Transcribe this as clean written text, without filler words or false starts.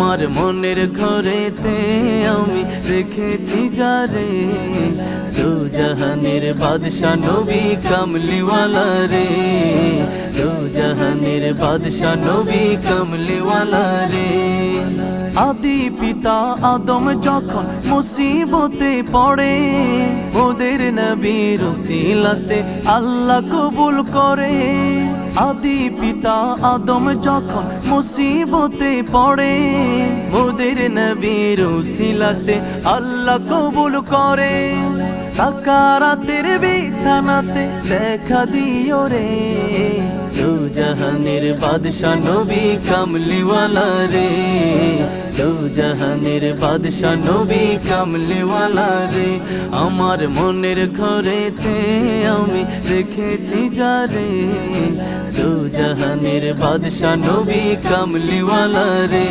আমার মনের ঘরেতে আমি রেখেছি যারে, দু জাহানের বাদশা নবী কামলিওয়ালা রে, দু জাহানের বাদশা নবী কামলিওয়ালা রে। আদি পিতা আদম যখন মুসিবতে পড়ে, ওদের নবীর উসিলাতে আল্লাহ কবুল করে। আদি পিতা আদম যখন মুসিবতে পড়ে, ওদের নবীর উসিলাতে আল্লাহ কবুল করে। সাকারাতের বিছানাতে দেখা দিও রে, দু জাহানের বাদশা নবী কামলিওয়ালা রে, দু জাহানের বাদশা নবী কামলিওয়ালা রে। আমার মনের ঘরেতে আমি রেখেছি যারে, দু জাহানের বাদশা নবী কামলিওয়ালা রে।